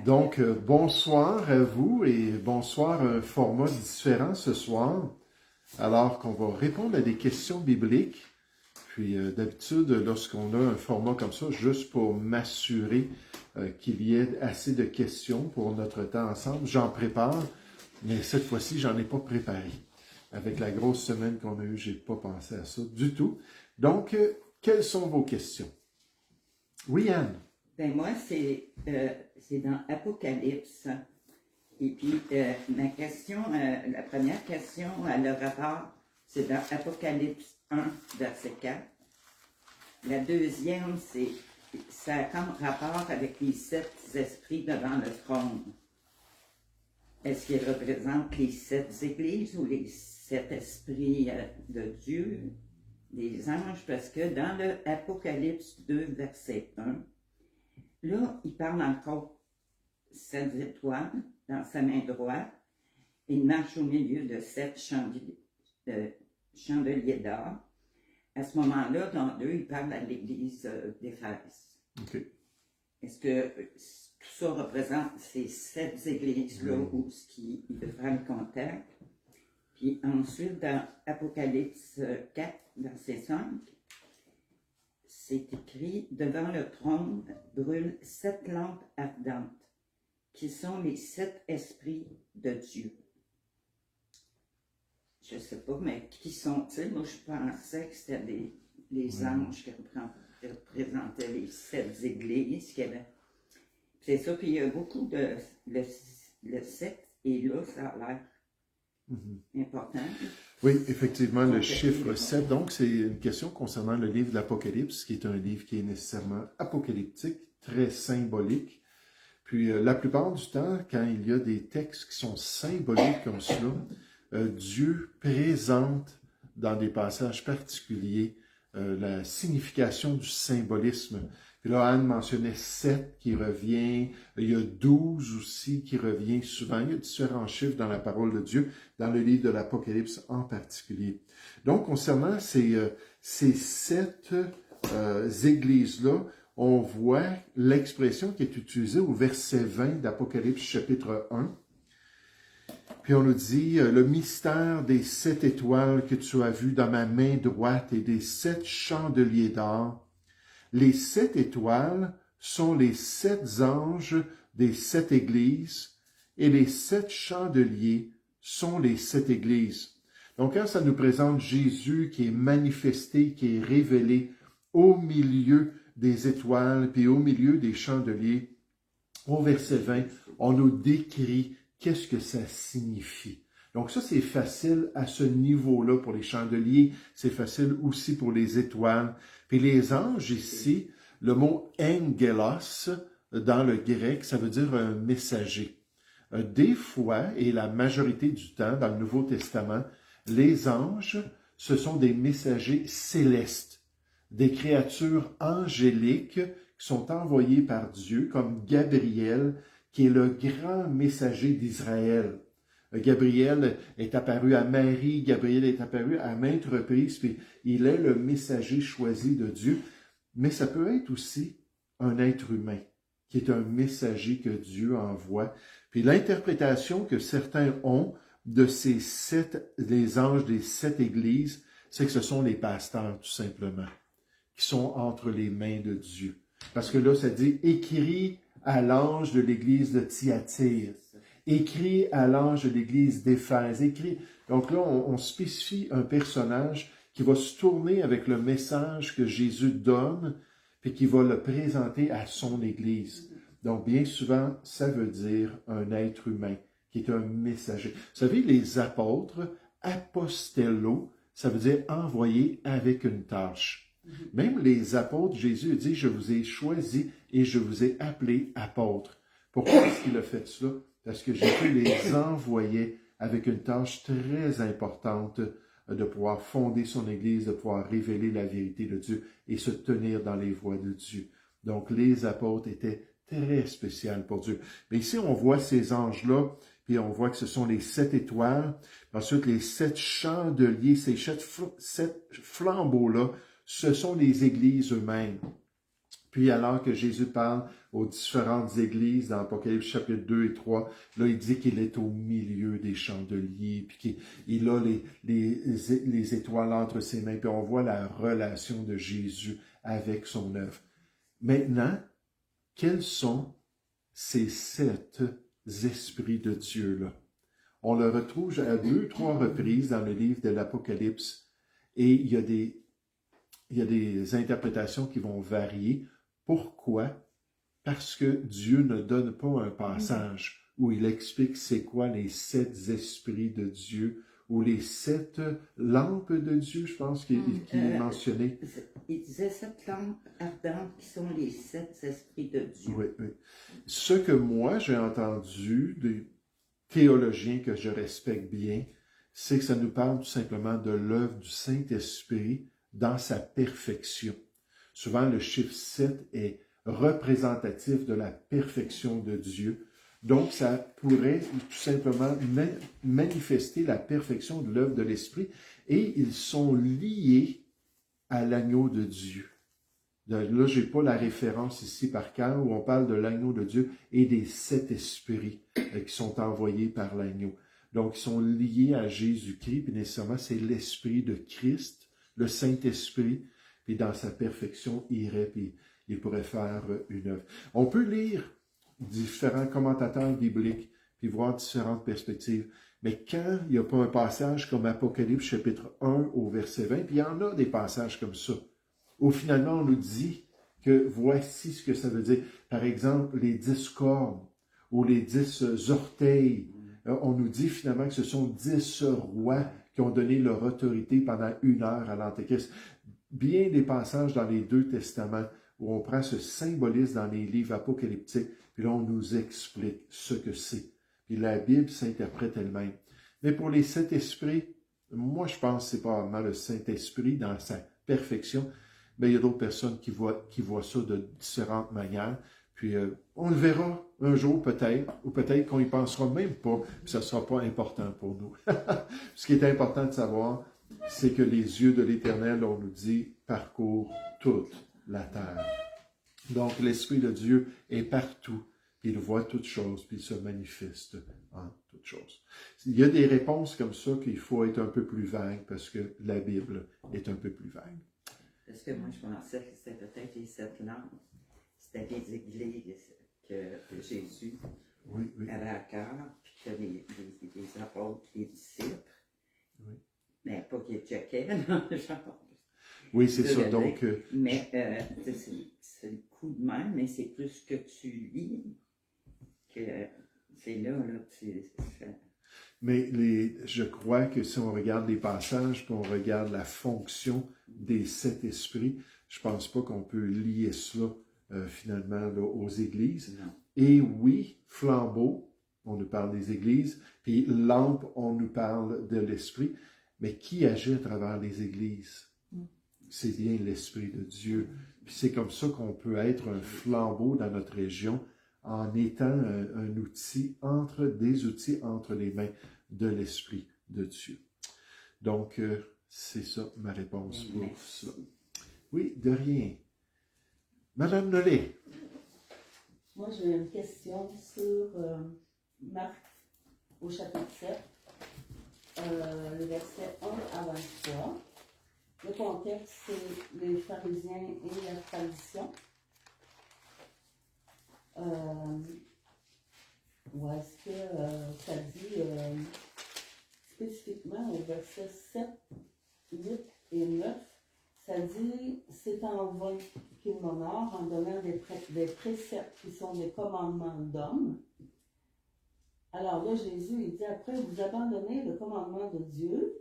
Donc, bonsoir à vous et bonsoir à un format différent ce soir, alors qu'on va répondre à des questions bibliques. Puis, d'habitude, lorsqu'on a un format comme ça, juste pour m'assurer qu'il y ait assez de questions pour notre temps ensemble, j'en prépare, mais cette fois-ci, j'en ai pas préparé. Avec la grosse semaine qu'on a eue, j'ai pas pensé à ça du tout. Donc, quelles sont vos questions? Oui, Anne? Ben moi, c'est dans Apocalypse. Et puis, ma question, la première question, le rapport, c'est dans Apocalypse 1, verset 4. La deuxième, ça a comme rapport avec les 7 esprits devant le trône. Est-ce qu'ils représentent les 7 églises ou les 7 esprits de Dieu, des anges? Parce que dans le Apocalypse 2, verset 1, là, il parle encore 7 étoiles dans sa main droite. Il marche au milieu de 7 chandeliers d'or. À ce moment-là, dans 2, il parle à l'église d'Éphèse. OK. Est-ce que tout ça représente ces 7 églises-là où il veut faire le contact? Puis ensuite, dans Apocalypse 4, verset 5, c'est écrit « Devant le trône brûlent 7 lampes ardentes, qui sont les 7 esprits de Dieu. » Je ne sais pas, mais qui sont-ils? Moi, je pensais que c'était les anges qui représentaient les 7 églises. C'est ça, puis il y a beaucoup de... Le 7, et là, ça a l'air important. Oui, effectivement, le chiffre 7. Donc, c'est une question concernant le livre de l'Apocalypse, qui est un livre qui est nécessairement apocalyptique, très symbolique. Puis, la plupart du temps, quand il y a des textes qui sont symboliques comme cela, Dieu présente dans des passages particuliers la signification du symbolisme. Puis là, Anne mentionnait 7 qui revient, il y a 12 aussi qui revient souvent. Il y a différents chiffres dans la parole de Dieu, dans le livre de l'Apocalypse en particulier. Donc, concernant ces 7 églises-là, on voit l'expression qui est utilisée au verset 20 d'Apocalypse chapitre 1. Puis on nous dit, le mystère des 7 étoiles que tu as vues dans ma main droite et des 7 chandeliers d'or. Les 7 étoiles sont les 7 anges des 7 églises et les 7 chandeliers sont les 7 églises. Donc, quand ça nous présente Jésus qui est manifesté, qui est révélé au milieu des étoiles, puis au milieu des chandeliers, au verset 20, on nous décrit qu'est-ce que ça signifie. Donc ça, c'est facile à ce niveau-là pour les chandeliers, c'est facile aussi pour les étoiles. Puis les anges ici, le mot angelos, dans le grec, ça veut dire un messager. Des fois, et la majorité du temps, dans le Nouveau Testament, les anges, ce sont des messagers célestes, des créatures angéliques qui sont envoyées par Dieu, comme Gabriel, qui est le grand messager d'Israël. Gabriel est apparu à Marie, Gabriel est apparu à maintes reprises, puis il est le messager choisi de Dieu. Mais ça peut être aussi un être humain, qui est un messager que Dieu envoie. Puis l'interprétation que certains ont de ces 7, les anges des 7 églises, c'est que ce sont les pasteurs, tout simplement, qui sont entre les mains de Dieu. Parce que là, ça dit « écrit à l'ange de l'église de Thyatire ». Écrit à l'ange de l'église d'Éphèse, écrit. Donc là, on spécifie un personnage qui va se tourner avec le message que Jésus donne, puis qui va le présenter à son église. Donc, bien souvent, ça veut dire un être humain, qui est un messager. Vous savez, les apôtres, apostello, ça veut dire envoyé avec une tâche. Même les apôtres, Jésus dit, je vous ai choisis et je vous ai appelés apôtres. Pourquoi est-ce qu'il a fait cela? Parce que Jésus les envoyait avec une tâche très importante de pouvoir fonder son Église, de pouvoir révéler la vérité de Dieu et se tenir dans les voies de Dieu. Donc, les apôtres étaient très spéciaux pour Dieu. Mais ici, on voit ces anges-là, puis on voit que ce sont les 7 étoiles. Ensuite, les 7 chandeliers, ces 7 flambeaux-là, ce sont les églises eux-mêmes. Puis alors que Jésus parle aux différentes églises dans Apocalypse chapitre 2 et 3. Là, il dit qu'il est au milieu des chandeliers, puis qu'il a les étoiles entre ses mains, puis on voit la relation de Jésus avec son œuvre. Maintenant, quels sont ces 7 esprits de Dieu-là? On le retrouve à 2, 3 reprises dans le livre de l'Apocalypse, et il y a des interprétations qui vont varier. Pourquoi? Parce que Dieu ne donne pas un passage où il explique c'est quoi les 7 esprits de Dieu, ou les 7 lampes de Dieu, je pense qu'il est mentionné. Il disait 7 lampes ardentes qui sont les 7 esprits de Dieu. Oui, oui. Ce que moi j'ai entendu des théologiens que je respecte bien, c'est que ça nous parle tout simplement de l'œuvre du Saint-Esprit dans sa perfection. Souvent, le chiffre 7 est représentatif de la perfection de Dieu. Donc, ça pourrait tout simplement manifester la perfection de l'œuvre de l'Esprit, et ils sont liés à l'agneau de Dieu. Là, je n'ai pas la référence ici par cœur, où on parle de l'agneau de Dieu et des 7 esprits qui sont envoyés par l'agneau. Donc, ils sont liés à Jésus-Christ, puis nécessairement, c'est l'Esprit de Christ, le Saint-Esprit, puis dans sa perfection, il irait, puis il pourrait faire une œuvre. On peut lire différents commentateurs bibliques, puis voir différentes perspectives. Mais quand il n'y a pas un passage comme Apocalypse chapitre 1 au verset 20, puis il y en a des passages comme ça, où finalement on nous dit que voici ce que ça veut dire. Par exemple, les 10 cornes, ou les 10 orteils. On nous dit finalement que ce sont 10 rois qui ont donné leur autorité pendant 1 heure à l'Antéchrist. Bien des passages dans les 2 testaments où on prend ce symbolisme dans les livres apocalyptiques, puis là on nous explique ce que c'est. Puis la Bible s'interprète elle-même. Mais pour les 7 esprits, moi je pense que c'est pas vraiment le Saint-Esprit dans sa perfection, mais il y a d'autres personnes qui voient ça de différentes manières. Puis on le verra un jour peut-être, ou peut-être qu'on y pensera même pas, puis ça ne sera pas important pour nous. Ce qui est important de savoir, c'est que les yeux de l'Éternel, on nous dit, parcourent toute la terre. Donc l'Esprit de Dieu est partout, il voit toutes choses, puis il se manifeste en toutes choses. Il y a des réponses comme ça qu'il faut être un peu plus vague, parce que la Bible est un peu plus vague. Parce que moi, je pensais que c'était peut-être les 7 lampes. C'était les églises que Jésus avait à cœur, puis que les apôtres, les disciples, mais pas qu'ils checkaient, non, genre. Oui, c'est ça, donc... Mais c'est le coup de même, mais c'est plus que tu lis, que c'est là, Mais je crois que si on regarde les passages, puis on regarde la fonction des 7 esprits, je ne pense pas qu'on peut lier cela finalement là, aux églises. Non. Et oui, flambeau, on nous parle des églises, puis lampe, on nous parle de l'esprit. Mais qui agit à travers les églises? C'est bien l'Esprit de Dieu. Puis c'est comme ça qu'on peut être un flambeau dans notre région, en étant des outils entre les mains de l'Esprit de Dieu. Donc, c'est ça ma réponse pour ça. Oui, de rien. Madame Nollet. Moi, j'ai une question sur Marc au chapitre 7, le verset 1 à 23. Le contexte, c'est les pharisiens et la tradition. Ou est-ce que ça dit spécifiquement au verset 7, 8 et 9, ça dit « C'est en vain qu'ils m'honorent en donnant des préceptes qui sont des commandements d'hommes. » Alors là, Jésus, il dit « Après, vous abandonnez le commandement de Dieu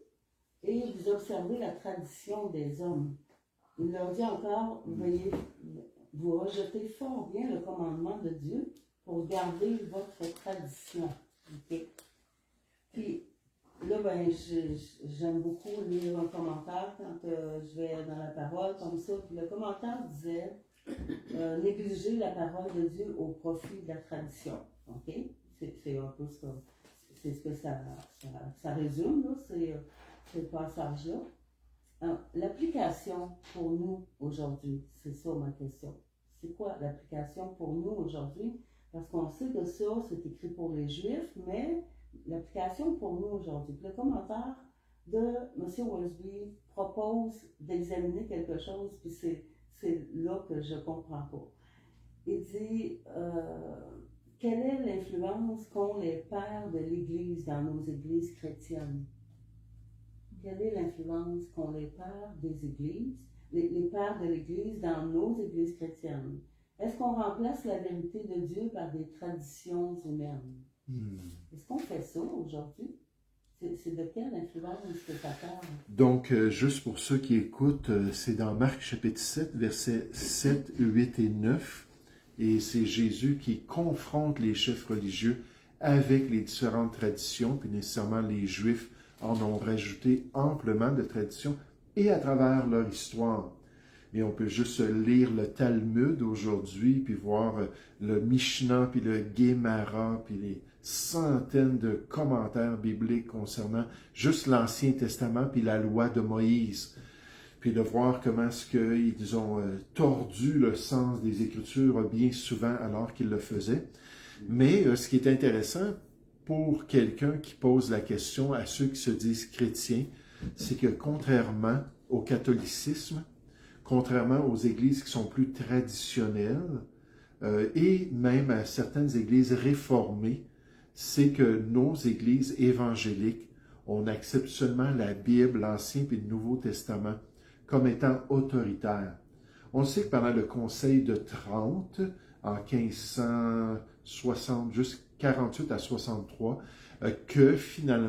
et vous observez la tradition des hommes. » Il leur dit encore « Voyez, vous rejetez fort bien le commandement de Dieu pour garder votre tradition. » Okay. Puis, là, j'aime beaucoup lire un commentaire quand je vais dans la parole comme ça. Puis le commentaire disait négliger la parole de Dieu au profit de la tradition. OK? C'est un peu ça. C'est ce que ça résume, là, ce passage-là. L'application pour nous aujourd'hui, c'est ça ma question. c'est quoi l'application pour nous aujourd'hui? Parce qu'on sait que ça, c'est écrit pour les Juifs, mais l'application pour nous aujourd'hui. Le commentaire de M. Wiersbe propose d'examiner quelque chose, puis c'est là que je ne comprends pas. Il dit, quelle est l'influence qu'ont les pères de l'Église dans nos églises chrétiennes? Quelle est l'influence qu'ont les pères des églises, les pères de l'Église dans nos églises chrétiennes? Est-ce qu'on remplace la vérité de Dieu par des traditions humaines? Est-ce qu'on fait ça aujourd'hui? C'est de quelle influence que ça parle? Donc, juste pour ceux qui écoutent, c'est dans Marc chapitre 7, versets 7, 8 et 9. Et c'est Jésus qui confronte les chefs religieux avec les différentes traditions, puis nécessairement les Juifs en ont rajouté amplement de traditions et à travers leur histoire. Et on peut juste lire le Talmud aujourd'hui, puis voir le Mishnah, puis le Gemara, puis les centaines de commentaires bibliques concernant juste l'Ancien Testament, puis la loi de Moïse. Puis de voir comment est-ce qu'ils ont tordu le sens des Écritures bien souvent alors qu'ils le faisaient. Mais ce qui est intéressant pour quelqu'un qui pose la question à ceux qui se disent chrétiens, c'est que contrairement au catholicisme, contrairement aux églises qui sont plus traditionnelles, et même à certaines églises réformées, c'est que nos églises évangéliques, on accepte seulement la Bible, l'Ancien et le Nouveau Testament, comme étant autoritaire. On sait que pendant le Conseil de Trente, en 1560, juste 48 à 63, que finalement,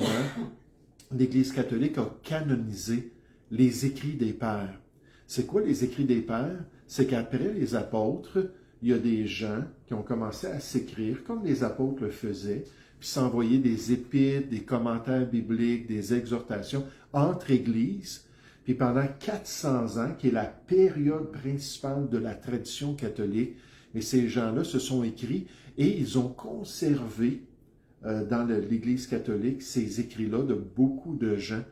l'Église catholique a canonisé les écrits des pères. C'est quoi les écrits des pères? C'est qu'après les apôtres, il y a des gens qui ont commencé à s'écrire, comme les apôtres le faisaient, puis s'envoyer des épîtres, des commentaires bibliques, des exhortations entre églises. Puis pendant 400 ans, qui est la période principale de la tradition catholique, mais ces gens-là se sont écrits et ils ont conservé dans l'Église catholique ces écrits-là de beaucoup de gens,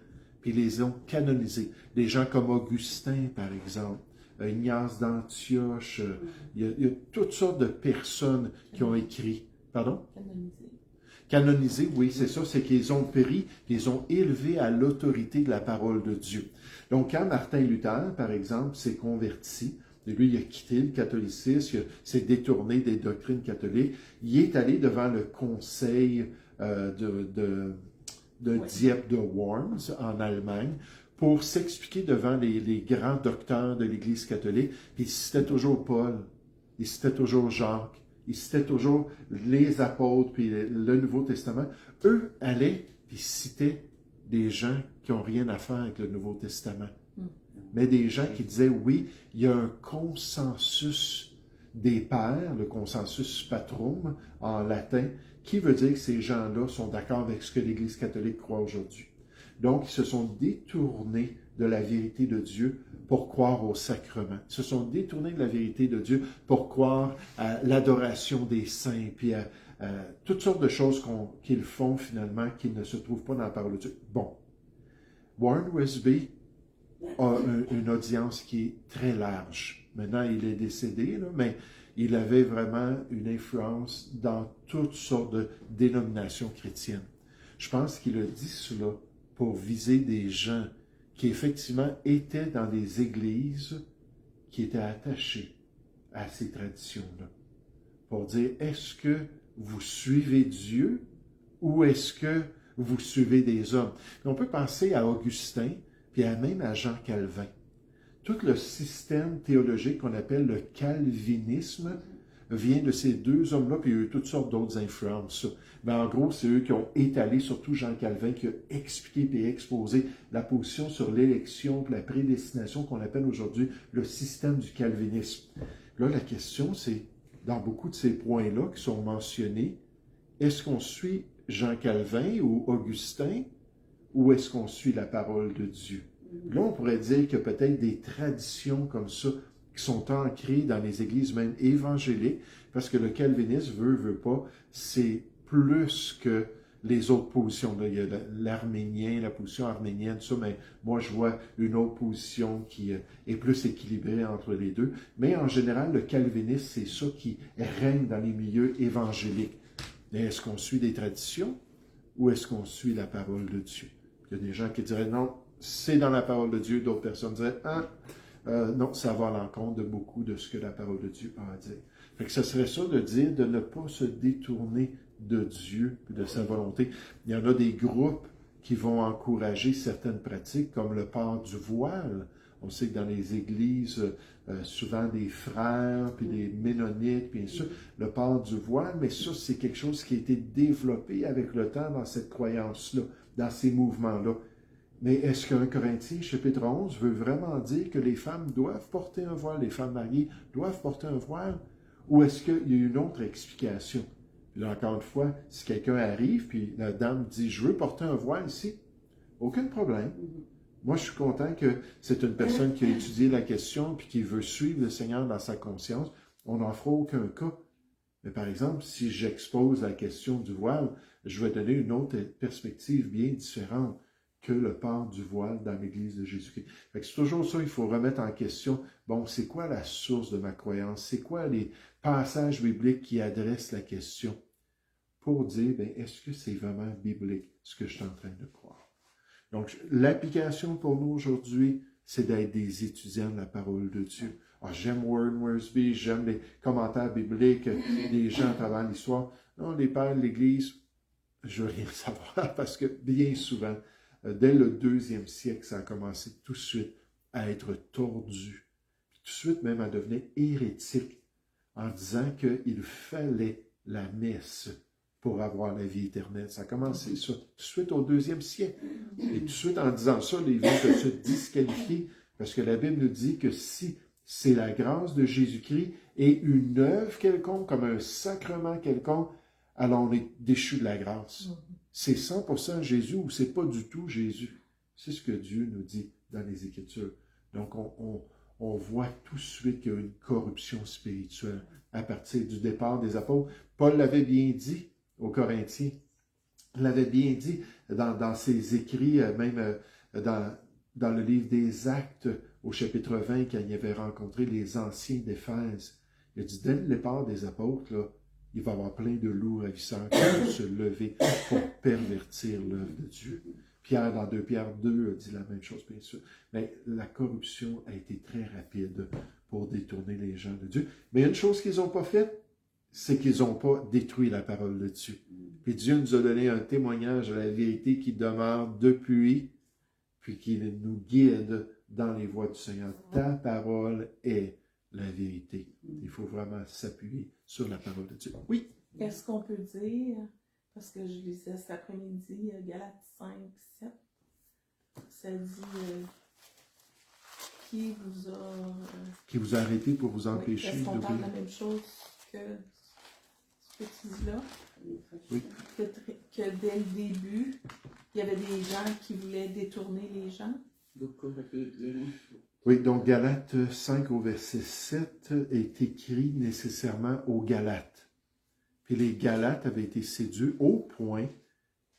puis les ont canonisés. Des gens comme Augustin, par exemple, Ignace d'Antioche, il y a toutes sortes de personnes qui ont écrit. Pardon? Canonisés, oui, c'est ça, c'est qu'ils ont pris, ils ont élevé à l'autorité de la parole de Dieu. Donc, quand Martin Luther, par exemple, s'est converti, et lui, il a quitté le catholicisme, il s'est détourné des doctrines catholiques, il est allé devant le conseil de Dieppe de Worms, en Allemagne, pour s'expliquer devant les grands docteurs de l'Église catholique. Puis il citait toujours Paul, il citait toujours Jacques, il citait toujours les apôtres, puis le Nouveau Testament. Eux allaient, puis citaient des gens qui n'ont rien à faire avec le Nouveau Testament. Mais des gens qui disaient, oui, il y a un consensus des pères, le consensus patrum en latin, qui veut dire que ces gens-là sont d'accord avec ce que l'Église catholique croit aujourd'hui. Donc, ils se sont détournés de la vérité de Dieu pour croire au sacrement. Ils se sont détournés de la vérité de Dieu pour croire à l'adoration des saints, puis à toutes sortes de choses qu'ils font finalement, qui ne se trouvent pas dans la parole de Dieu. Bon, Warren Wiersbe a une audience qui est très large. Maintenant, il est décédé, là, mais il avait vraiment une influence dans toutes sortes de dénominations chrétiennes. Je pense qu'il a dit cela pour viser des gens qui effectivement étaient dans des églises qui étaient attachées à ces traditions-là. Pour dire, est-ce que vous suivez Dieu ou est-ce que vous suivez des hommes? Puis on peut penser à Augustin, puis même à Jean Calvin. Tout le système théologique qu'on appelle le calvinisme vient de ces deux hommes-là, puis il y a eu toutes sortes d'autres influences. Mais en gros, c'est eux qui ont étalé, surtout Jean Calvin, qui a expliqué et exposé la position sur l'élection, la prédestination qu'on appelle aujourd'hui le système du calvinisme. Là, la question, c'est, dans beaucoup de ces points-là qui sont mentionnés, est-ce qu'on suit Jean Calvin ou Augustin, ou est-ce qu'on suit la parole de Dieu? Là, on pourrait dire qu'il y a peut-être des traditions comme ça qui sont ancrées dans les églises même évangéliques, parce que le calvinisme veut pas, c'est plus que les autres positions. Là, il y a l'arménien, la position arménienne, ça, mais moi, je vois une autre position qui est plus équilibrée entre les deux. Mais en général, le calvinisme, c'est ça qui règne dans les milieux évangéliques. Mais est-ce qu'on suit des traditions ou est-ce qu'on suit la parole de Dieu? Il y a des gens qui diraient non, c'est dans la parole de Dieu. D'autres personnes diraient non, ça va à l'encontre de beaucoup de ce que la parole de Dieu a à dire. Fait que ce serait ça de dire de ne pas se détourner de Dieu et de sa volonté. Il y en a des groupes qui vont encourager certaines pratiques comme le port du voile. On sait que dans les églises, souvent des frères, puis des ménonites, puis bien sûr, le port du voile, mais ça, c'est quelque chose qui a été développé avec le temps dans cette croyance-là, dans ces mouvements-là. Mais est-ce qu'un Corinthiens, chapitre 11, veut vraiment dire que les femmes doivent porter un voile, les femmes mariées doivent porter un voile? Ou est-ce qu'il y a une autre explication? Puis là, encore une fois, si quelqu'un arrive, puis la dame dit « Je veux porter un voile ici », aucun problème. Moi, je suis content que c'est une personne qui a étudié la question puis qui veut suivre le Seigneur dans sa conscience. On n'en fera aucun cas. Mais par exemple, si j'expose la question du voile, je vais donner une autre perspective bien différente que le port du voile dans l'Église de Jésus-Christ. Fait que c'est toujours ça, il faut remettre en question, bon, c'est quoi la source de ma croyance? C'est quoi les passages bibliques qui adressent la question? Pour dire, ben, est-ce que c'est vraiment biblique, ce que je suis en train de croire? Donc, l'application pour nous aujourd'hui, c'est d'être des étudiants de la parole de Dieu. Ah, j'aime Warren Wiersbe, j'aime les commentaires bibliques des gens à travers l'histoire. Non, les pères de l'Église, je veux rien savoir parce que bien souvent, dès le 2e siècle, ça a commencé tout de suite à être tordu, puis tout de suite même à devenir hérétique en disant qu'il fallait la messe pour avoir la vie éternelle. Ça a commencé ça tout de suite au 2e siècle. Et tout de suite en disant ça, ils vont se disqualifier parce que la Bible nous dit que si c'est la grâce de Jésus-Christ et une œuvre quelconque, comme un sacrement quelconque, alors on est déchu de la grâce. C'est 100% Jésus ou c'est pas du tout Jésus. C'est ce que Dieu nous dit dans les Écritures. Donc, on voit tout de suite qu'il y a une corruption spirituelle à partir du départ des apôtres. Paul l'avait bien dit aux Corinthiens. Il l'avait bien dit dans ses écrits, même dans le livre des Actes, au chapitre 20, quand il avait rencontré les anciens d'Éphèse. Il a dit, dès le départ des apôtres, là, il va y avoir plein de loups ravisseurs qui vont se lever pour pervertir l'œuvre de Dieu. Pierre, dans 2 Pierre 2, a dit la même chose, bien sûr. Mais la corruption a été très rapide pour détourner les gens de Dieu. Mais une chose qu'ils n'ont pas faite, c'est qu'ils n'ont pas détruit la parole de Dieu. Puis Dieu nous a donné un témoignage de la vérité qui demeure depuis, puis qui nous guide dans les voies du Seigneur. Ta parole est la vérité. Il faut vraiment s'appuyer sur la parole de Dieu. Oui. Est-ce qu'on peut dire, parce que je lisais cet après-midi, Galates 5, 7, ça dit qui vous a arrêté pour vous oui, empêcher est-ce qu'on d'obéir? parle de la même chose que ce que tu dis là? Oui. Que dès le début, il y avait des gens qui voulaient détourner les gens? Oui, donc Galates 5 au verset 7 est écrit nécessairement aux Galates. Puis les Galates avaient été séduits au point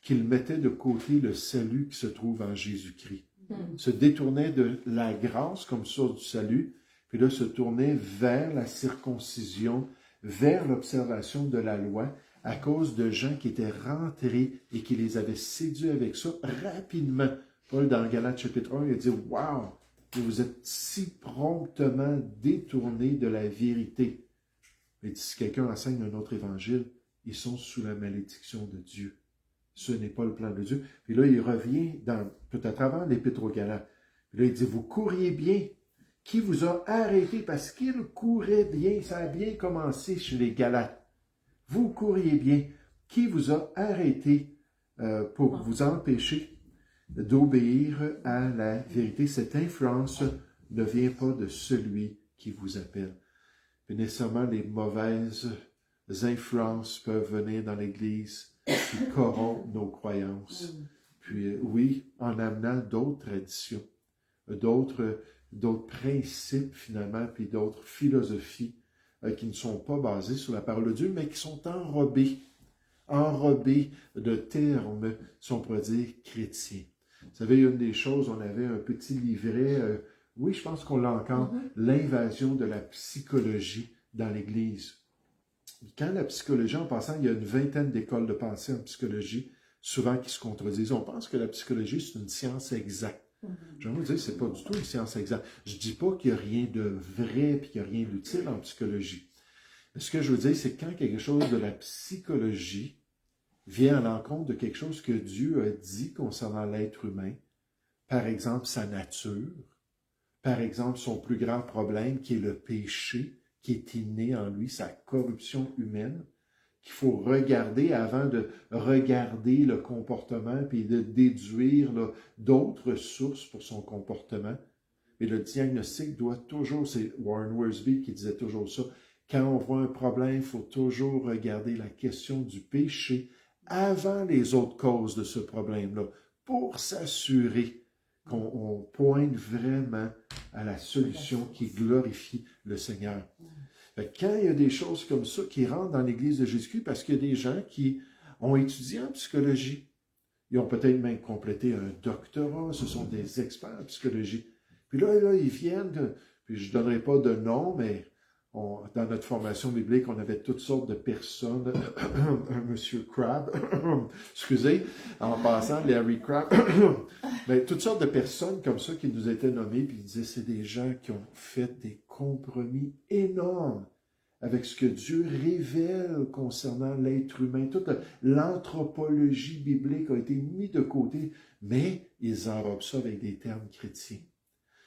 qu'ils mettaient de côté le salut qui se trouve en Jésus-Christ. Se détournaient de la grâce comme source du salut, puis là se tournaient vers la circoncision, vers l'observation de la loi, à cause de gens qui étaient rentrés et qui les avaient séduits avec ça rapidement. Paul, dans Galates chapitre 1, il a dit « Wow! Vous êtes si promptement détournés de la vérité. » Mais si quelqu'un enseigne un autre évangile, ils sont sous la malédiction de Dieu. Ce n'est pas le plan de Dieu. Puis là, il revient peut-être avant l'Épître aux Galates. Puis là, il dit, vous couriez bien. Qui vous a arrêté? Parce qu'il courait bien. Ça a bien commencé chez les Galates. Vous couriez bien. Qui vous a arrêté pour vous empêcher d'obéir à la vérité? Cette influence ne vient pas de celui qui vous appelle. Puis nécessairement, les mauvaises influences peuvent venir dans l'Église qui corrompent nos croyances. Puis oui, en amenant d'autres traditions, d'autres principes finalement, puis d'autres philosophies qui ne sont pas basées sur la parole de Dieu, mais qui sont enrobées enrobé de termes, si on pourrait dire, chrétiens. Vous savez, une des choses, on avait un petit livret, oui, je pense qu'on l'a encore, l'invasion de la psychologie dans l'Église. Quand la psychologie, en passant, il y a une vingtaine d'écoles de pensée en psychologie, souvent qui se contredisent. On pense que la psychologie, c'est une science exacte. Je vais vous dire, c'est pas du tout une science exacte. Je dis pas qu'il n'y a rien de vrai et qu'il n'y a rien d'utile en psychologie. Mais ce que je veux dire, c'est que quand quelque chose de la psychologie vient à l'encontre de quelque chose que Dieu a dit concernant l'être humain, par exemple sa nature, par exemple son plus grand problème qui est le péché, qui est inné en lui, sa corruption humaine, qu'il faut regarder avant de regarder le comportement puis de déduire d'autres sources pour son comportement. Mais le diagnostic doit toujours, c'est Warren Wiersbe qui disait toujours ça, quand on voit un problème, il faut toujours regarder la question du péché avant les autres causes de ce problème-là, pour s'assurer qu'on pointe vraiment à la solution qui glorifie le Seigneur. Quand il y a des choses comme ça qui rentrent dans l'Église de Jésus-Christ, parce qu'il y a des gens qui ont étudié en psychologie, ils ont peut-être même complété un doctorat, ce sont des experts en psychologie. Puis là ils viennent, puis je ne donnerai pas de nom, mais dans notre formation biblique, on avait toutes sortes de personnes, un monsieur Crabb, excusez, en passant, Larry Crabb, mais toutes sortes de personnes comme ça qui nous étaient nommées, puis ils disaient, c'est des gens qui ont fait des compromis énormes avec ce que Dieu révèle concernant l'être humain. Toute l'anthropologie biblique a été mise de côté, mais ils enrobent ça avec des termes chrétiens.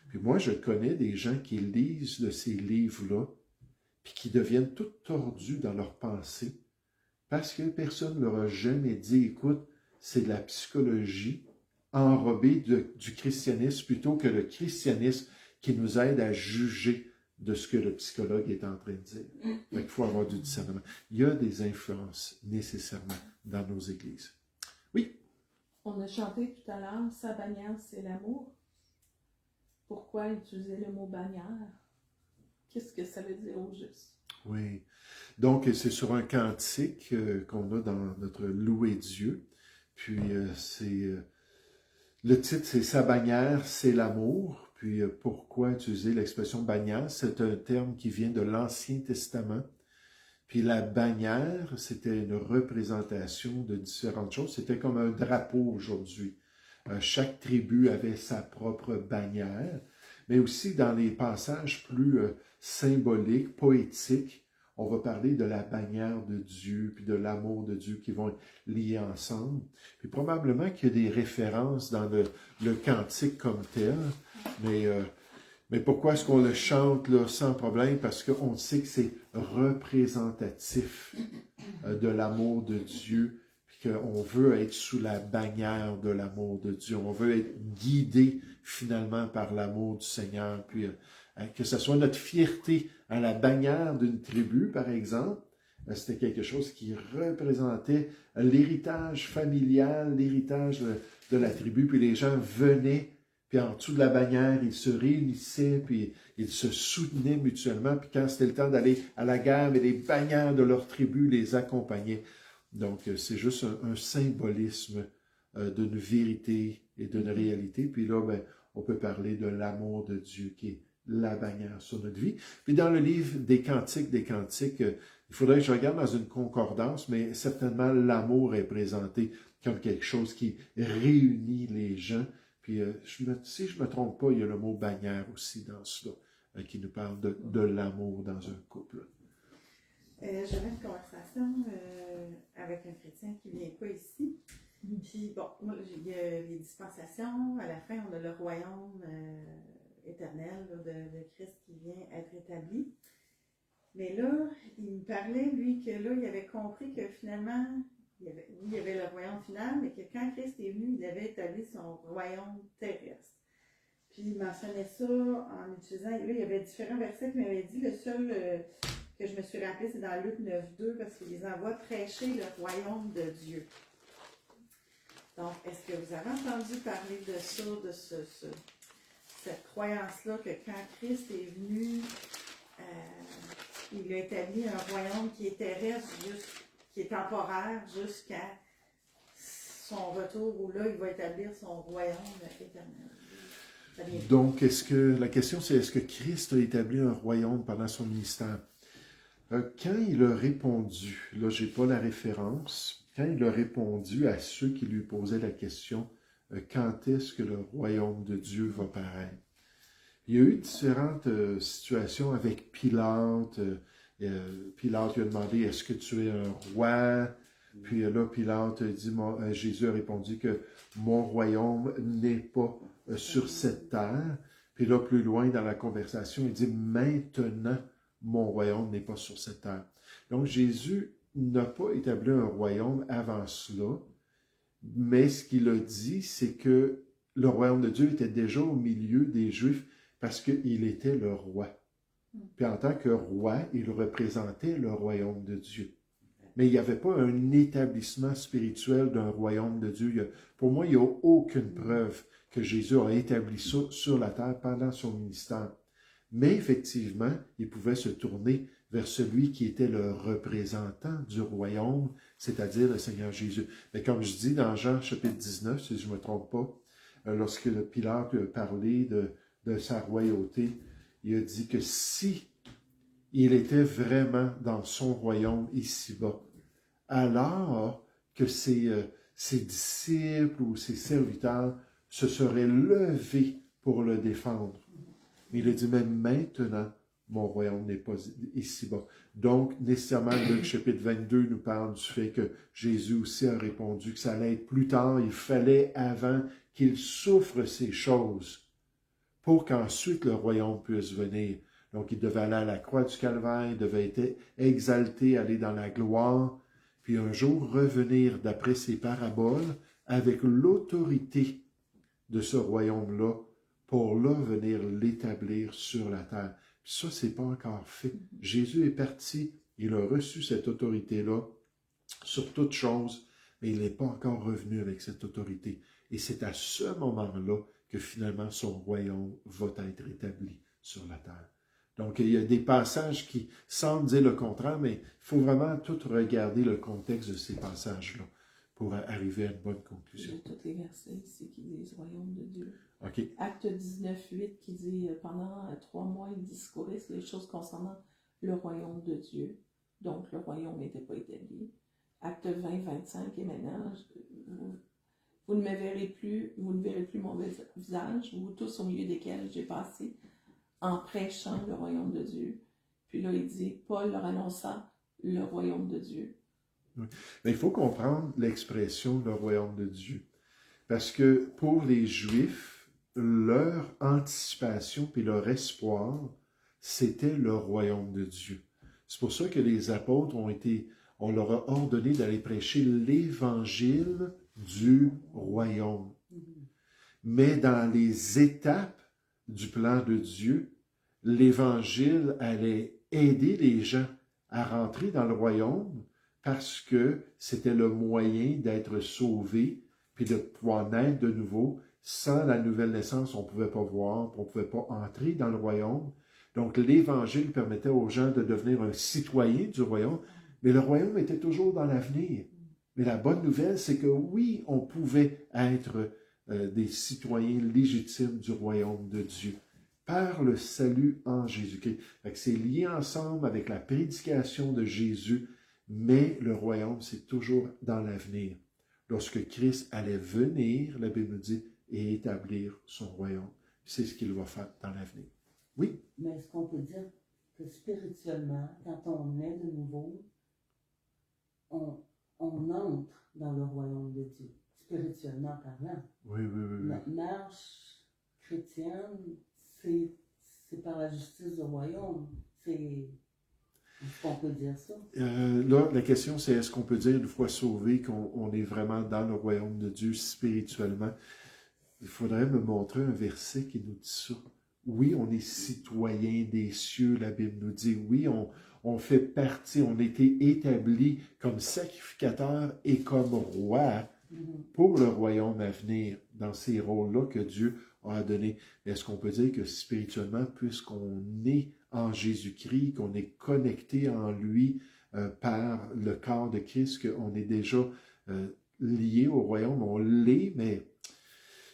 Puis moi, je connais des gens qui lisent de ces livres-là, puis qui deviennent tout tordus dans leurs pensées, parce que personne ne leur a jamais dit, écoute, c'est de la psychologie enrobée du christianisme plutôt que le christianisme qui nous aide à juger de ce que le psychologue est en train de dire. Il faut avoir du discernement. Il y a des influences nécessairement dans nos églises. Oui? On a chanté tout à l'heure, sa bannière, c'est l'amour. Pourquoi utiliser le mot bannière? Qu'est-ce que ça veut dire au juste? Oui. Donc, c'est sur un cantique qu'on a dans notre Louer Dieu. Puis, le titre, c'est Sa bannière, c'est l'amour. Puis, pourquoi utiliser l'expression bannière? C'est un terme qui vient de l'Ancien Testament. Puis, la bannière, c'était une représentation de différentes choses. C'était comme un drapeau aujourd'hui. Chaque tribu avait sa propre bannière. Mais aussi, dans les passages plus symboliques, poétiques, on va parler de la bannière de Dieu, puis de l'amour de Dieu qui vont être liés ensemble. Puis probablement qu'il y a des références dans le cantique comme tel, mais pourquoi est-ce qu'on le chante là, sans problème? Parce qu'on sait que c'est représentatif de l'amour de Dieu, puis qu'on veut être sous la bannière de l'amour de Dieu. On veut être guidé finalement par l'amour du Seigneur, puis que ce soit notre fierté à la bannière d'une tribu, par exemple, c'était quelque chose qui représentait l'héritage familial, l'héritage de la tribu, puis les gens venaient, puis en dessous de la bannière, ils se réunissaient, puis ils se soutenaient mutuellement, puis quand c'était le temps d'aller à la guerre, mais les bannières de leur tribu les accompagnaient. Donc, c'est juste un symbolisme d'une vérité et d'une réalité, puis là, on peut parler de l'amour de Dieu qui est la bannière sur notre vie. Puis dans le livre des Cantiques, il faudrait que je regarde dans une concordance, mais certainement l'amour est présenté comme quelque chose qui réunit les gens. Puis si je ne me trompe pas, il y a le mot bannière aussi dans cela, qui nous parle de l'amour dans un couple. J'avais une conversation avec un chrétien qui ne vient pas ici. Puis bon, moi, il y a les dispensations. À la fin, on a le royaume éternel là, de Christ qui vient être établi. Mais là, il me parlait, lui, que là, il avait compris que finalement, il y avait le royaume final, mais que quand Christ est venu, il avait établi son royaume terrestre. Puis il mentionnait ça en utilisant, là, il y avait différents versets qu'il m'avait dit. Le seul que je me suis rappelé, c'est dans Luc 9.2, parce qu'il les envoie prêcher le royaume de Dieu. Donc, est-ce que vous avez entendu parler de ça, de cette croyance-là, que quand Christ est venu, il a établi un royaume qui est terrestre, qui est temporaire jusqu'à son retour où là, il va établir son royaume éternel. Ça vient- Donc, la question c'est, est-ce que Christ a établi un royaume pendant son ministère? Quand il a répondu, là, j'ai pas la référence, quand il a répondu à ceux qui lui posaient la question, quand est-ce que le royaume de Dieu va paraître? Il y a eu différentes situations avec Pilate. Pilate lui a demandé, est-ce que tu es un roi? Puis là, Pilate a dit, Jésus a répondu que mon royaume n'est pas sur cette terre. Puis là, plus loin dans la conversation, il dit, maintenant, mon royaume n'est pas sur cette terre. Donc, Jésus n'a pas établi un royaume avant cela, mais ce qu'il a dit, c'est que le royaume de Dieu était déjà au milieu des Juifs parce qu'il était le roi. Puis en tant que roi, il représentait le royaume de Dieu. Mais il n'y avait pas un établissement spirituel d'un royaume de Dieu. Pour moi, il n'y a aucune preuve que Jésus a établi ça sur la terre pendant son ministère. Mais effectivement, il pouvait se tourner vers celui qui était le représentant du royaume, c'est-à-dire le Seigneur Jésus. Mais comme je dis dans Jean chapitre 19, si je ne me trompe pas, lorsque Pilate a parlé de sa royauté, il a dit que si il était vraiment dans son royaume ici-bas, alors que ses disciples ou ses serviteurs se seraient levés pour le défendre. Mais il a dit, même maintenant, mon royaume n'est pas ici-bas. Donc, nécessairement, Luc chapitre 22 nous parle du fait que Jésus aussi a répondu que ça allait être plus tard, il fallait avant qu'il souffre ces choses pour qu'ensuite le royaume puisse venir. Donc, il devait aller à la croix du Calvaire, il devait être exalté, aller dans la gloire, puis un jour revenir d'après ses paraboles avec l'autorité de ce royaume-là pour là venir l'établir sur la terre. Puis ça, c'est pas encore fait. Jésus est parti, il a reçu cette autorité-là sur toute chose, mais il n'est pas encore revenu avec cette autorité. Et c'est à ce moment-là que finalement son royaume va être établi sur la terre. Donc, il y a des passages qui semblent dire le contraire, mais il faut vraiment tout regarder le contexte de ces passages-là pour arriver à une bonne conclusion. J'ai tous les versets ici qui disent royaume de Dieu. OK. Acte 19:8 qui dit pendant 3 mois, il discourait sur les choses concernant le royaume de Dieu. Donc, le royaume n'était pas établi. Acte 20:25 et maintenant, vous ne me verrez plus, vous ne verrez plus mon visage, vous tous au milieu desquels j'ai passé en prêchant le royaume de Dieu. Puis là, il dit, Paul leur annonça le royaume de Dieu. Oui. Mais il faut comprendre l'expression le royaume de Dieu. Parce que pour les Juifs, leur anticipation puis leur espoir, c'était le royaume de Dieu. C'est pour ça que les apôtres on leur a ordonné d'aller prêcher l'évangile du royaume. Mais dans les étapes du plan de Dieu, l'évangile allait aider les gens à rentrer dans le royaume parce que c'était le moyen d'être sauvé puis de pouvoir naître de nouveau. Sans la nouvelle naissance, on ne pouvait pas voir, on ne pouvait pas entrer dans le royaume. Donc, l'Évangile permettait aux gens de devenir un citoyen du royaume, mais le royaume était toujours dans l'avenir. Mais la bonne nouvelle, c'est que oui, on pouvait être des citoyens légitimes du royaume de Dieu par le salut en Jésus-Christ. C'est lié ensemble avec la prédication de Jésus, mais le royaume, c'est toujours dans l'avenir. Lorsque Christ allait venir, la Bible nous dit, et établir son royaume. C'est ce qu'il va faire dans l'avenir. Oui? Mais est-ce qu'on peut dire que spirituellement, quand on est de nouveau, on entre dans le royaume de Dieu, spirituellement parlant? Oui. Notre marche chrétienne, c'est par la justice du royaume. Est-ce qu'on peut dire ça? Là, la question, c'est est-ce qu'on peut dire, une fois sauvé, qu'on est vraiment dans le royaume de Dieu spirituellement? Il faudrait me montrer un verset qui nous dit ça. Oui, on est citoyen des cieux, la Bible nous dit. Oui, on fait partie, on a été établi comme sacrificateur et comme roi pour le royaume à venir, dans ces rôles-là que Dieu a donné. Est-ce qu'on peut dire que spirituellement, puisqu'on est en Jésus-Christ, qu'on est connecté en lui, par le corps de Christ, qu'on est déjà lié au royaume, on l'est, mais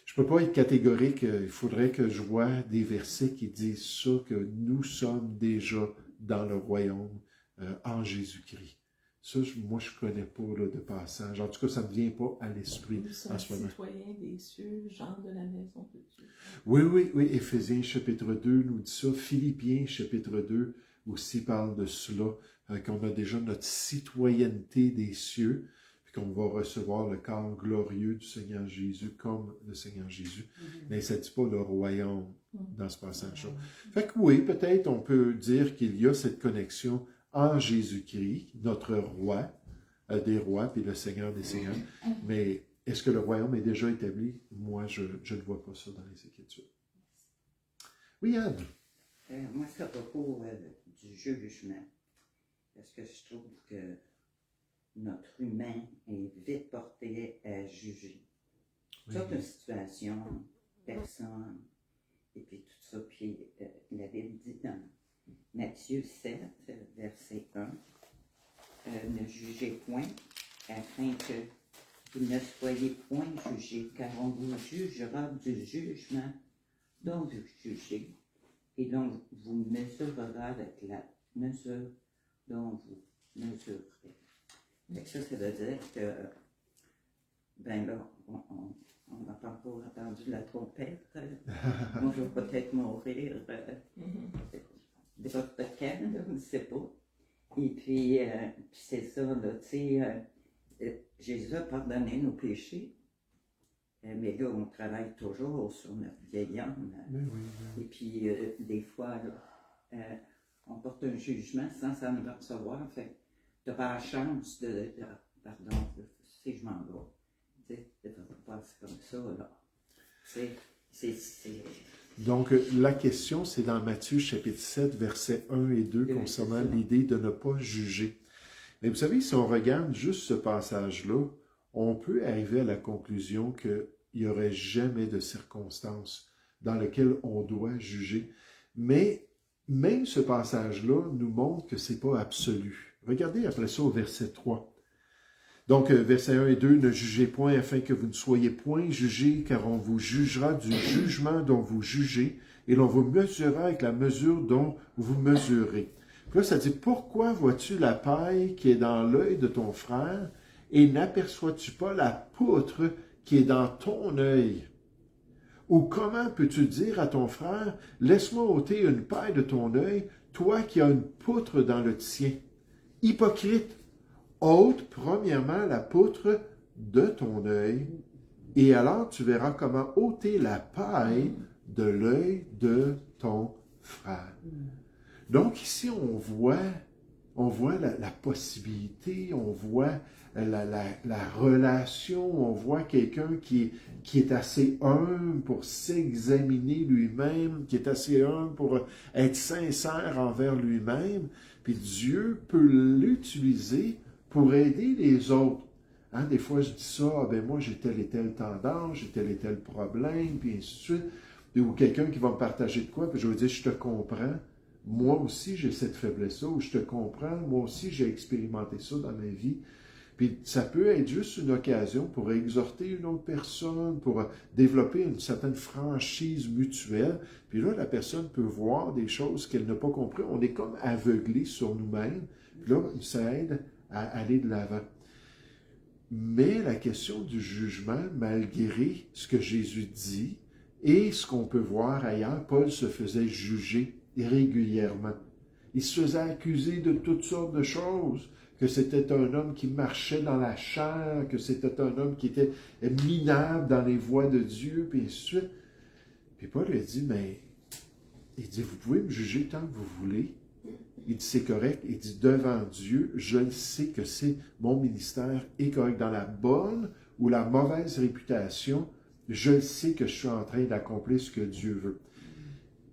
je ne peux pas être catégorique. Il faudrait que je vois des versets qui disent ça, que nous sommes déjà dans le royaume en Jésus-Christ. Ça, moi, je ne connais pas là, de passage. En tout cas, ça ne me vient pas à l'esprit Nous sommes en ce moment. citoyens des cieux, gens de la maison de Dieu. Oui. Éphésiens chapitre 2 nous dit ça. Philippiens chapitre 2 aussi parle de cela, qu'on a déjà notre citoyenneté des cieux, puis qu'on va recevoir le corps glorieux du Seigneur Jésus comme le Seigneur Jésus. Mais ça ne dit pas le royaume dans ce passage-là. Fait que oui, peut-être on peut dire qu'il y a cette connexion en Jésus-Christ, notre roi des rois, puis le Seigneur des seigneurs. Mais est-ce que le royaume est déjà établi? Moi, je ne vois pas ça dans les Écritures. Oui, Anne? Moi, c'est à propos du jugement. Parce que je trouve que notre humain est vite porté à juger. Toute une situation, personne, et puis tout ça. Puis la Bible dit dans Matthieu 7, verset 1, ne jugez point, afin que vous ne soyez point jugés, car on vous jugera du jugement dont vous jugez, et dont vous mesurera avec la mesure dont vous mesurez. Et ça veut dire que, ben là, on n'a pas encore entendu la trompette. Moi, je vais peut-être mourir n'importe quand, je ne sais pas. Et puis c'est ça, là, tu sais, Jésus a pardonné nos péchés, mais là, on travaille toujours sur notre vieil homme. Et puis, des fois, là, on porte un jugement sans s'en apercevoir. Fait tu n'as pas la chance de pardon, si je m'en vais. Tu sais, de passer comme ça, là. C'est Donc, la question, c'est dans Matthieu chapitre 7, versets 1 et 2, concernant l'idée de ne pas juger. Mais vous savez, si on regarde juste ce passage-là, on peut arriver à la conclusion qu'il n'y aurait jamais de circonstances dans lesquelles on doit juger. Mais même ce passage-là nous montre que ce n'est pas absolu. Regardez après ça au verset 3. Donc, versets 1 et 2, « Ne jugez point afin que vous ne soyez point jugés, car on vous jugera du jugement dont vous jugez, et l'on vous mesurera avec la mesure dont vous mesurez. » Puis là, ça dit, « Pourquoi vois-tu la paille qui est dans l'œil de ton frère, et n'aperçois-tu pas la poutre qui est dans ton œil? Ou comment peux-tu dire à ton frère, laisse-moi ôter une paille de ton œil, toi qui as une poutre dans le tien? Hypocrite! Ôte premièrement la poutre de ton œil, et alors tu verras comment ôter la paille de l'œil de ton frère. » Donc ici, on voit la possibilité, on voit la relation, on voit quelqu'un qui est assez humble pour s'examiner lui-même, qui est assez humble pour être sincère envers lui-même, puis Dieu peut l'utiliser pour aider les autres. Hein, des fois, je dis ça, ben moi, j'ai telle et telle tendance, j'ai tel et tel problème, puis ainsi de suite. Ou quelqu'un qui va me partager de quoi, puis je vais dire, je te comprends. Moi aussi, j'ai cette faiblesse-là, ou je te comprends. Moi aussi, j'ai expérimenté ça dans ma vie. Puis ça peut être juste une occasion pour exhorter une autre personne, pour développer une certaine franchise mutuelle. Puis là, la personne peut voir des choses qu'elle n'a pas compris. On est comme aveuglé sur nous-mêmes. Puis là, ça aide à aller de l'avant. Mais la question du jugement, malgré ce que Jésus dit et ce qu'on peut voir ailleurs, Paul se faisait juger régulièrement. Il se faisait accuser de toutes sortes de choses, que c'était un homme qui marchait dans la chair, que c'était un homme qui était minable dans les voies de Dieu, puis ainsi de suite. Puis Paul lui a dit, mais il dit, vous pouvez me juger tant que vous voulez. Il dit, c'est correct. Il dit, devant Dieu, je le sais que c'est mon ministère est correct. Dans la bonne ou la mauvaise réputation, je sais que je suis en train d'accomplir ce que Dieu veut.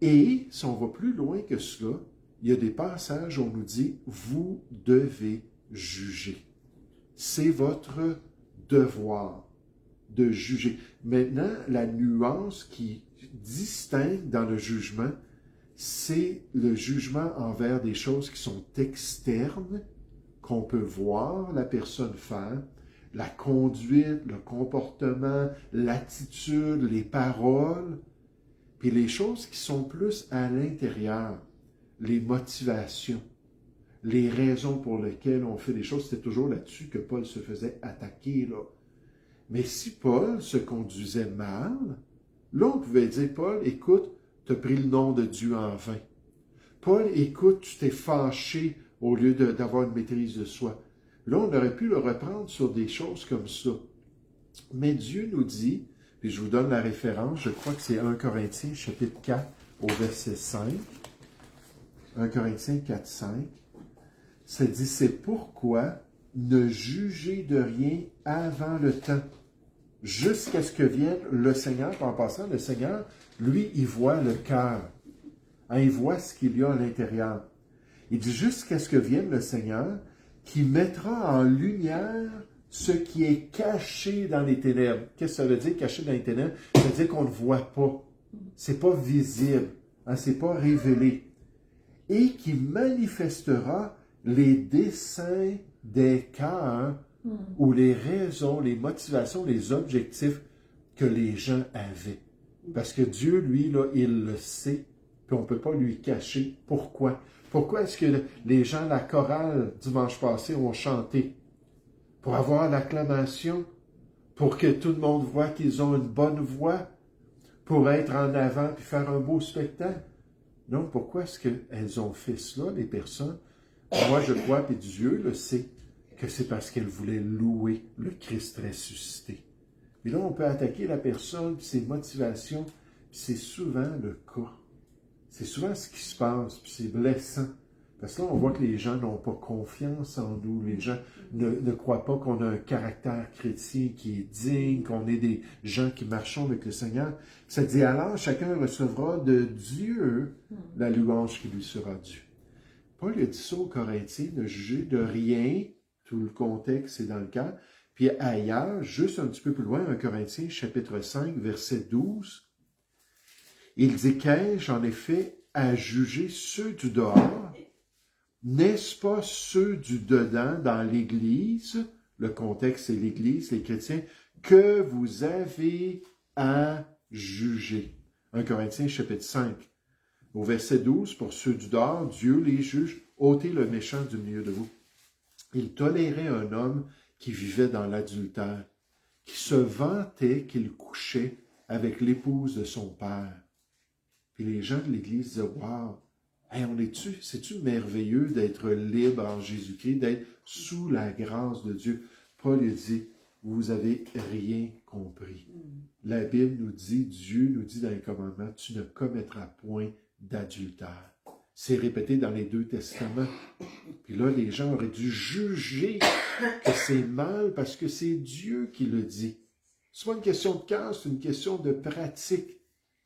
Et, si on va plus loin que cela, il y a des passages où on nous dit, vous devez juger. C'est votre devoir de juger. Maintenant, la nuance qui distingue dans le jugement, c'est le jugement envers des choses qui sont externes, qu'on peut voir la personne faire, la conduite, le comportement, l'attitude, les paroles, puis les choses qui sont plus à l'intérieur, les motivations, les raisons pour lesquelles on fait des choses. C'était toujours là-dessus que Paul se faisait attaquer, là. Mais si Paul se conduisait mal, là, on pouvait dire, Paul, écoute, tu as pris le nom de Dieu en vain. Paul, écoute, tu t'es fâché au lieu d'avoir une maîtrise de soi. Là, on aurait pu le reprendre sur des choses comme ça. Mais Dieu nous dit, puis je vous donne la référence, je crois que c'est 1 Corinthiens, chapitre 4, au verset 5. 1 Corinthiens 4, 5. Ça dit, c'est pourquoi ne jugez de rien avant le temps, jusqu'à ce que vienne le Seigneur. En passant, le Seigneur, lui, il voit le cœur. Hein, il voit ce qu'il y a à l'intérieur. Il dit jusqu'à ce que vienne le Seigneur, qui mettra en lumière ce qui est caché dans les ténèbres. Qu'est-ce que ça veut dire, caché dans les ténèbres? Ça veut dire qu'on ne voit pas. C'est pas visible. Hein, c'est pas révélé. Et qui manifestera les desseins des cœurs ou les raisons, les motivations, les objectifs que les gens avaient. Parce que Dieu, lui, là, il le sait, puis on ne peut pas lui cacher. Pourquoi? Pourquoi est-ce que les gens, la chorale, dimanche passé, ont chanté? Pour avoir l'acclamation, pour que tout le monde voit qu'ils ont une bonne voix, pour être en avant puis faire un beau spectacle. Non, pourquoi est-ce qu'elles ont fait cela, les personnes? Moi, je crois, puis Dieu le sait, que c'est parce qu'elles voulaient louer le Christ ressuscité. Et là, on peut attaquer la personne, puis ses motivations, puis c'est souvent le cas. C'est souvent ce qui se passe, puis c'est blessant. Parce que là, on voit que les gens n'ont pas confiance en nous. Les gens ne croient pas qu'on a un caractère chrétien qui est digne, qu'on est des gens qui marchons avec le Seigneur. Ça dit alors, chacun recevra de Dieu la louange qui lui sera due. Paul a dit ça aux Corinthiens, ne jugez de rien, tout le contexte c'est dans le cas. Puis ailleurs, juste un petit peu plus loin, 1 Corinthiens chapitre 5, verset 12, il dit, qu'ai-je en effet à juger ceux du dehors? N'est-ce pas ceux du dedans dans l'Église, le contexte c'est l'Église, les chrétiens, que vous avez à juger? 1 Corinthiens chapitre 5, au verset 12, pour ceux du dehors, Dieu les juge, ôtez le méchant du milieu de vous. Il tolérait un homme qui vivait dans l'adultère, qui se vantait qu'il couchait avec l'épouse de son père. Puis les gens de l'Église disaient, « Wow, hey, c'est-tu merveilleux d'être libre en Jésus-Christ, d'être sous la grâce de Dieu? » Paul dit, « Vous avez rien compris. » La Bible nous dit, Dieu nous dit dans les commandements, « Tu ne commettras point d'adultère. » C'est répété dans les 2 testaments. Puis là, les gens auraient dû juger que c'est mal parce que c'est Dieu qui le dit. C'est pas une question de cœur, c'est une question de pratique.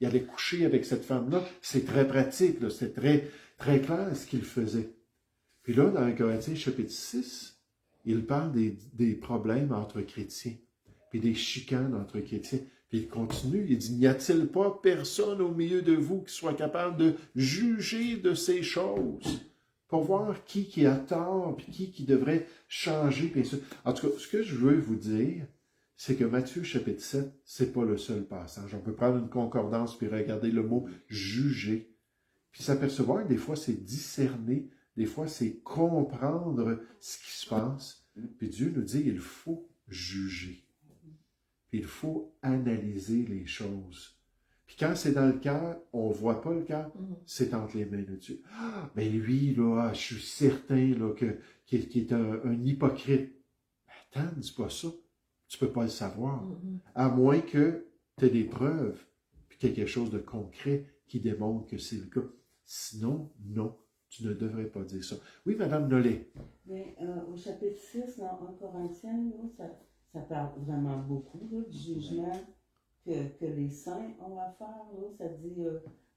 Il allait coucher avec cette femme-là. C'est très pratique, là. C'est très, très clair ce qu'il faisait. Puis là, dans 1 Corinthiens chapitre 6, il parle des problèmes entre chrétiens, puis des chicanes entre chrétiens. Puis il continue, il dit, n'y a-t-il pas personne au milieu de vous qui soit capable de juger de ces choses pour voir qui a tort, puis qui devrait changer, puis ça. En tout cas, ce que je veux vous dire, c'est que Matthieu chapitre 7, c'est pas le seul passage. On peut prendre une concordance puis regarder le mot « juger », puis s'apercevoir que des fois c'est discerner, des fois c'est comprendre ce qui se passe. Puis Dieu nous dit il faut juger. Puis il faut analyser les choses. Puis quand c'est dans le cœur, on ne voit pas le cœur, c'est entre les mains de Dieu. Ah, mais lui, là, je suis certain là, qu'il est un hypocrite. Attends, ne dis pas ça. Tu ne peux pas le savoir. À moins que tu aies des preuves, puis quelque chose de concret qui démontre que c'est le cas. Sinon, non, tu ne devrais pas dire ça. Oui, Madame Nollet. Mais au chapitre 6, dans 1 Corinthiens, là, ça parle vraiment beaucoup là, du jugement que les saints ont à faire. Là. Ça dit,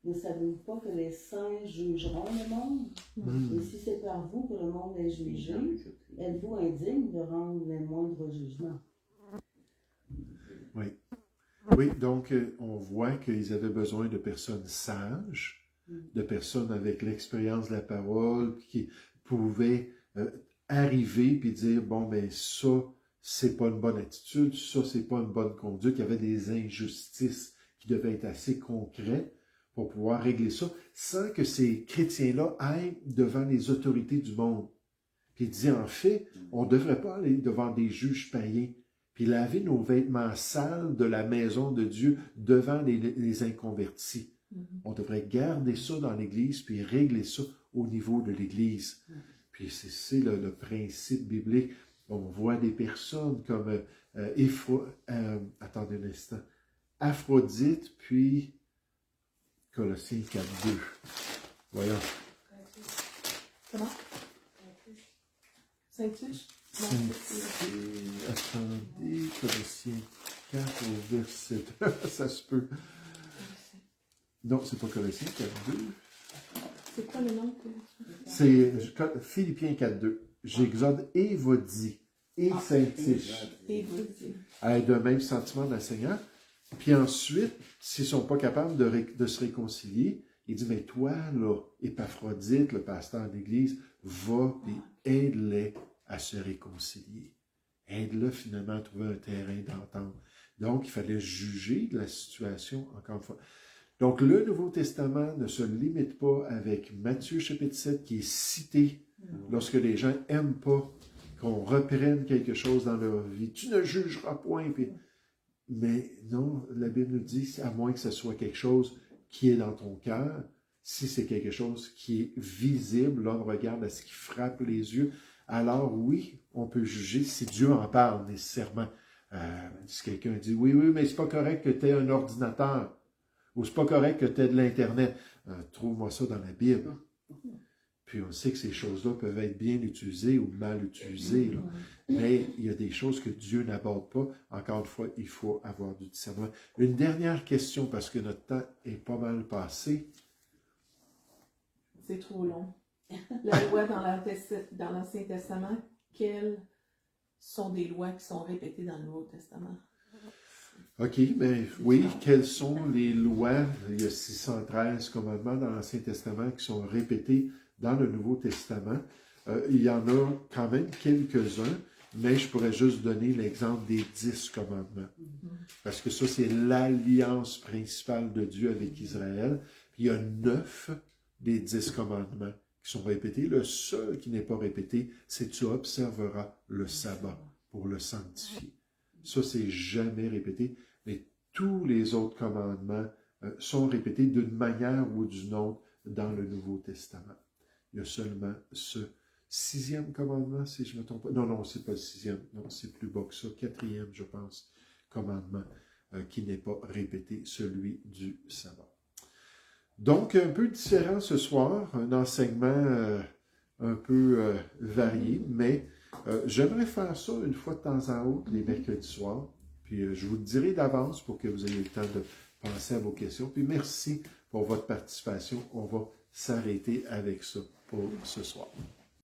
ne savez-vous pas que les saints jugeront le monde? Et si c'est par vous que le monde est jugé, êtes-vous indigne de rendre les moindres jugements? Oui. Oui, donc on voit qu'ils avaient besoin de personnes sages, de personnes avec l'expérience de la parole, qui pouvaient arriver puis dire, bon, ben ça, c'est pas une bonne attitude, ça, c'est pas une bonne conduite. Il y avait des injustices qui devaient être assez concrètes pour pouvoir régler ça, sans que ces chrétiens-là aillent devant les autorités du monde. Puis il dit, en fait, on ne devrait pas aller devant des juges païens, puis laver nos vêtements sales de la maison de Dieu devant les inconvertis. On devrait garder ça dans l'Église, puis régler ça au niveau de l'Église. Puis c'est le principe biblique. On voit des personnes comme attendez un instant, Aphrodite, puis Colossiens 4.2. Voyons. Comment? Saint-Tuche? Attendez, Colossiens 4 au verset 2. Ça se peut. Non, c'est pas Colossiens 4.2. C'est quoi le nom? C'est Philippiens 4.2. J'exhorte Évodie et Saint-Tiche à être d'un même sentiment dans le Seigneur. Puis ensuite, s'ils ne sont pas capables de se réconcilier, il dit, mais toi, là, Épaphrodite, le pasteur d'église, va et aide-les à se réconcilier. Aide-le finalement à trouver un terrain d'entente. Donc, il fallait juger de la situation, encore une fois. Donc, le Nouveau Testament ne se limite pas avec Matthieu chapitre 7 qui est cité lorsque les gens n'aiment pas qu'on reprenne quelque chose dans leur vie. Tu ne jugeras point. Puis... Mais non, la Bible nous dit, à moins que ce soit quelque chose qui est dans ton cœur, si c'est quelque chose qui est visible, l'homme regarde à ce qui frappe les yeux, alors oui, on peut juger si Dieu en parle nécessairement. Si quelqu'un dit, oui, mais c'est pas correct que tu aies un ordinateur, ou c'est pas correct que tu aies de l'Internet, trouve-moi ça dans la Bible. Puis on sait que ces choses-là peuvent être bien utilisées ou mal utilisées, là. Mais il y a des choses que Dieu n'aborde pas. Encore une fois, il faut avoir du discernement. Une dernière question, parce que notre temps est pas mal passé. C'est trop long. La loi dans l'Ancien Testament, quelles sont des lois qui sont répétées dans le Nouveau Testament? OK, ben oui, quelles sont les lois? Il y a 613 commandements dans l'Ancien Testament qui sont répétés dans le Nouveau Testament. Il y en a quand même quelques-uns, mais je pourrais juste donner l'exemple des 10 commandements. Parce que ça, c'est l'alliance principale de Dieu avec Israël. Puis il y a 9 des 10 commandements qui sont répétés. Le seul qui n'est pas répété, c'est tu observeras le sabbat pour le sanctifier. Ça, c'est jamais répété, mais tous les autres commandements sont répétés d'une manière ou d'une autre dans le Nouveau Testament. Il y a seulement ce 6e commandement, si je ne me trompe pas. Non, c'est pas le 6e. Non, c'est plus bas que ça. 4e, je pense, commandement qui n'est pas répété, celui du sabbat. Donc, un peu différent ce soir, un enseignement un peu varié, mais j'aimerais faire ça une fois de temps en autre, les mercredis soirs. Puis je vous le dirai d'avance pour que vous ayez le temps de penser à vos questions. Puis merci pour votre participation. On va s'arrêter avec ça pour ce soir.